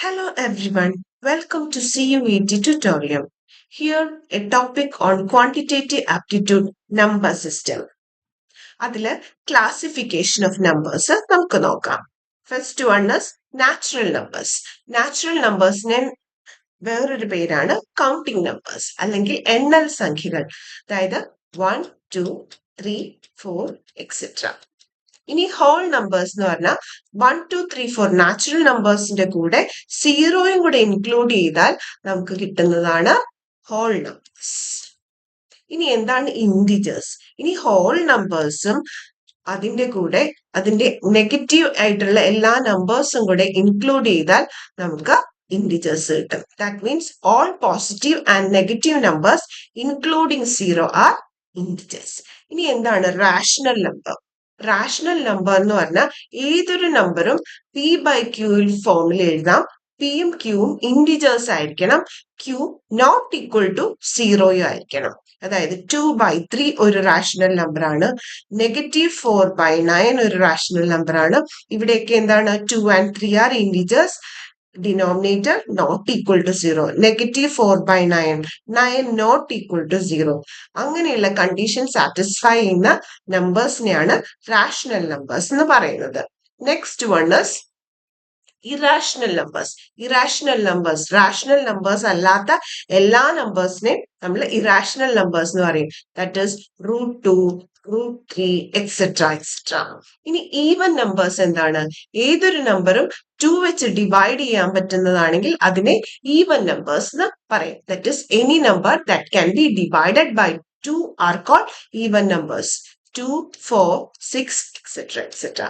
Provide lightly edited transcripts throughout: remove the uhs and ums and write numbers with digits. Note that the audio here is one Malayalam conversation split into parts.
Hello everyone, welcome to CUET tutorial. Here a topic on quantitative aptitude number system. അതില് classification of numbers നമുക്ക് നോക്കാം. First one is natural numbers. Natural numbersനെ വേറൊരു പേരാണ് കൗണ്ടിങ് നമ്പേഴ്സ് അല്ലെങ്കിൽ എണ്ണൽ സംഖ്യകൾ. അതായത് 1, 2, 3, 4 എക്സെട്ര. ഇനി ഹോൾ നമ്പേഴ്സ് എന്ന് പറഞ്ഞാൽ 1, 2, 3, 4 നാച്ചുറൽ നമ്പേഴ്സിന്റെ കൂടെ സീറോയും കൂടെ ഇൻക്ലൂഡ് ചെയ്താൽ നമുക്ക് കിട്ടുന്നതാണ് ഹോൾ നമ്പേഴ്സ്. ഇനി എന്താണ് ഇൻഡിജേഴ്സ്? ഇനി ഹോൾ നമ്പേഴ്സും അതിന്റെ കൂടെ അതിന്റെ നെഗറ്റീവ് ആയിട്ടുള്ള എല്ലാ നമ്പേഴ്സും കൂടെ ഇൻക്ലൂഡ് ചെയ്താൽ നമുക്ക് ഇൻഡിജേഴ്സ് കിട്ടും. That means all positive and negative numbers including zero are integers. ഇനി എന്താണ് റാഷണൽ നമ്പർ? റാഷണൽ നമ്പർ എന്ന് പറഞ്ഞാൽ ഏതൊരു നമ്പറും പി ബൈ ക്യൂയിൽ ഫോമിൽ എഴുതാം. പിയും ക്യൂവും ഇൻഡിജേഴ്സ് ആയിരിക്കണം. ക്യൂ നോട്ട് ഈക്വൽ ടു സീറോയും ആയിരിക്കണം. അതായത് 2/3 ഒരു റാഷണൽ നമ്പർ ആണ്. -4/9 ഒരു റാഷണൽ നമ്പർ ആണ്. ഇവിടെയൊക്കെ എന്താണ് 2 and 3 are integers. Denominator not equal to 0. -4/9. 9 not equal to 0. അങ്ങനെയുള്ള കണ്ടീഷൻ സാറ്റിസ്ഫൈ ചെയ്യുന്ന നമ്പേഴ്സിനെയാണ് റാഷണൽ നമ്പേഴ്സ് എന്ന് പറയുന്നത്. Next one is irrational numbers. Irrational numbers, rational numbers അല്ലാത്ത എല്ലാ നമ്പേഴ്സിനെയും നമ്മൾ ഇറാഷണൽ നമ്പേഴ്സ് എന്ന് പറയും. That is √2, √3 etcetera etcetera. ഇനി ഈവൻ നമ്പേഴ്സ് എന്താണ്? ഏതൊരു നമ്പറും 2 വെച്ച് ഡിവൈഡ് ചെയ്യാൻ പറ്റുന്നതാണെങ്കിൽ അതിനെ ഈവൻ നമ്പേഴ്സ് എന്ന് പറയും. That is any number that can be divided by 2 are called even numbers. 2, 4, 6 etcetera etcetera.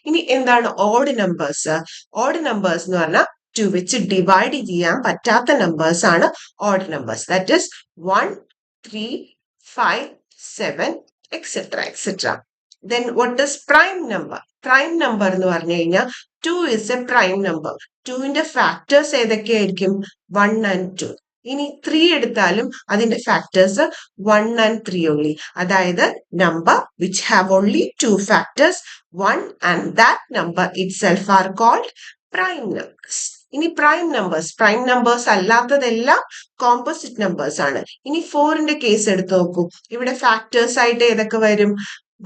ഇനി എന്താണ് ഓഡ് നമ്പേഴ്സ്? ഓഡ് നമ്പേഴ്സ് എന്ന് പറഞ്ഞാൽ 2 വെച്ച് ഡിവൈഡ് ചെയ്യാൻ പറ്റാത്ത നമ്പേഴ്സ് ആണ് odd numbers. That is 1, 3, 5, 7 etcetera etcetera. Then what is prime number? Prime number എന്ന് പറഞ്ഞു കഴിഞ്ഞാൽ 2 is a prime number. 2ന്റെ ഫാക്ടേഴ്സ് ഏതൊക്കെയായിരിക്കും? 1 and 2. ഇനി 3 എടുത്താലും അതിന്റെ ഫാക്ടേഴ്സ് 1 and 3 only. അതായത് number which have only 2 factors, 1 and that number itself are called prime numbers. ഇനി പ്രൈം നമ്പേഴ്സ് അല്ലാത്തതെല്ലാം കോമ്പോസിറ്റ് നമ്പേഴ്സ് ആണ്. ഇനി 4ന്റെ കേസ് എടുത്ത് നോക്കൂ. ഇവിടെ ഫാക്ടേഴ്സ് ആയിട്ട് ഏതൊക്കെ വരും?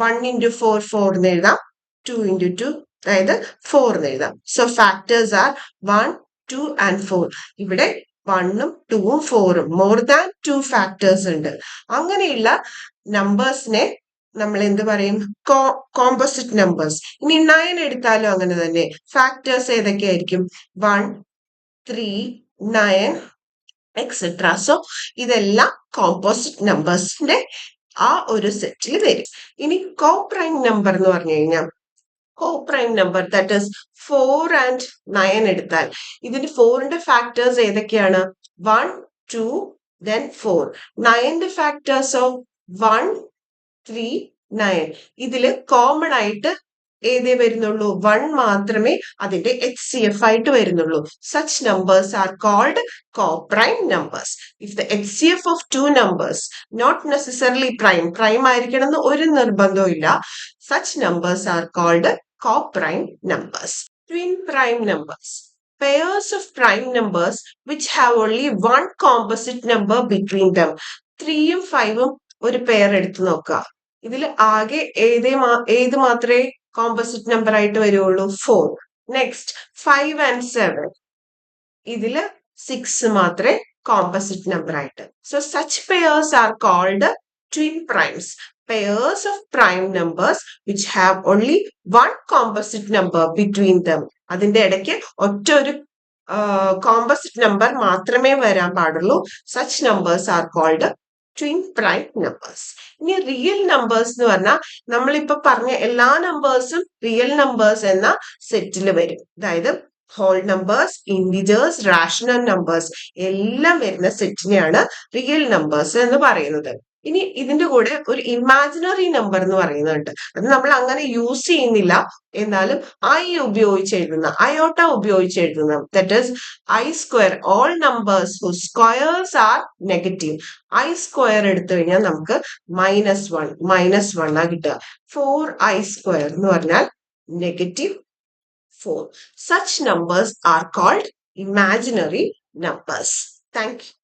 1 into 4 4 എന്ന് എഴുതാം. 2 into 2 അതായത് 4 എന്ന് എഴുതാം. So factors R 1, 2 and 4. ഇവിടെ 1ഉം 2ഉം 4ഉം മോർ ദാൻ 2 ഫാക്ടേഴ്സ് ഉണ്ട്. അങ്ങനെയുള്ള നമ്പേഴ്സിനെ നമ്മൾ എന്ത് പറയും? Composite numbers. ഇനി 9 എടുത്താലും അങ്ങനെ തന്നെ. ഫാക്ടേഴ്സ് ഏതൊക്കെയായിരിക്കും? 1, 3, 9 എക്സെട്ര. സോ ഇതെല്ലാം കോമ്പോസിറ്റ് നമ്പേഴ്സിന്റെ ആ ഒരു സെറ്റിൽ വരും. ഇനി കോപ്രൈം നമ്പർ എന്ന് പറഞ്ഞു കഴിഞ്ഞാൽ coprime number that is 4 and 9 എടുത്താൽ ഇതിന്റെ 4ന്റെ ഫാക്ടേഴ്സ് ഏതൊക്കെയാണ്? 1, 2, then 4. 9ന്റെ ഫാക്ടേഴ്സോ 1, 3, 9. ഇതില് കോമൺ ആയിട്ട് ഏതേ വരുന്നുള്ളൂ? 1 മാത്രമേ അതിന്റെ HCF ആയിട്ട് വരുന്നുള്ളൂ. Such numbers are called coprime numbers. If the HCF of two numbers not necessarily prime ആയിരിക്കണം എന്ന് ഒരു നിർബന്ധവും ഇല്ല. Such numbers are called coprime numbers. Twin prime numbers. Pairs of prime numbers which have only one composite number between them. 3ഉം 5ഉം ഒരു പെയർ എടുത്തു നോക്കുക. ഇതിൽ ആകെ ഏത് മാത്രമേ കോമ്പോസിറ്റ് നമ്പർ ആയിട്ട് വരുള്ളൂ? 4. Next 5 and 7. ഇതില് 6 മാത്രമേ കോമ്പോസിറ്റ് നമ്പർ ആയിട്ട്. So such pairs are called twin primes. Pairs of prime numbers which have only one composite number between them. അതിന്റെ ഇടയ്ക്ക് ഒറ്റൊരു കോമ്പോസിറ്റ് നമ്പർ മാത്രമേ വരാൻ പാടുള്ളൂ. Such numbers are called twin prime numbers. ഇനി റിയൽ നമ്പേഴ്സ് എന്ന് പറഞ്ഞാൽ നമ്മളിപ്പോ പറഞ്ഞ എല്ലാ നമ്പേഴ്സും റിയൽ നമ്പേഴ്സ് എന്ന സെറ്റിൽ വരും. അതായത് whole numbers, integers, rational numbers എല്ലാം വരുന്ന സെറ്റിനെയാണ് റിയൽ നമ്പേഴ്സ് എന്ന് പറയുന്നത്. ഇനി ഇതിന്റെ കൂടെ ഒരു ഇമാജിനറി നമ്പർ എന്ന് പറയുന്നുണ്ട്. അത് നമ്മൾ അങ്ങനെ യൂസ് ചെയ്യുന്നില്ല. എന്നാലും അയോട്ട ഉപയോഗിച്ച് എഴുതുന്ന that is I². All numbers whose squares are negative. I² എടുത്തു കഴിഞ്ഞാൽ നമുക്ക് -1 ആ കിട്ടുക. 4I² എന്ന് പറഞ്ഞാൽ -4. Such numbers are called imaginary numbers. Thank you.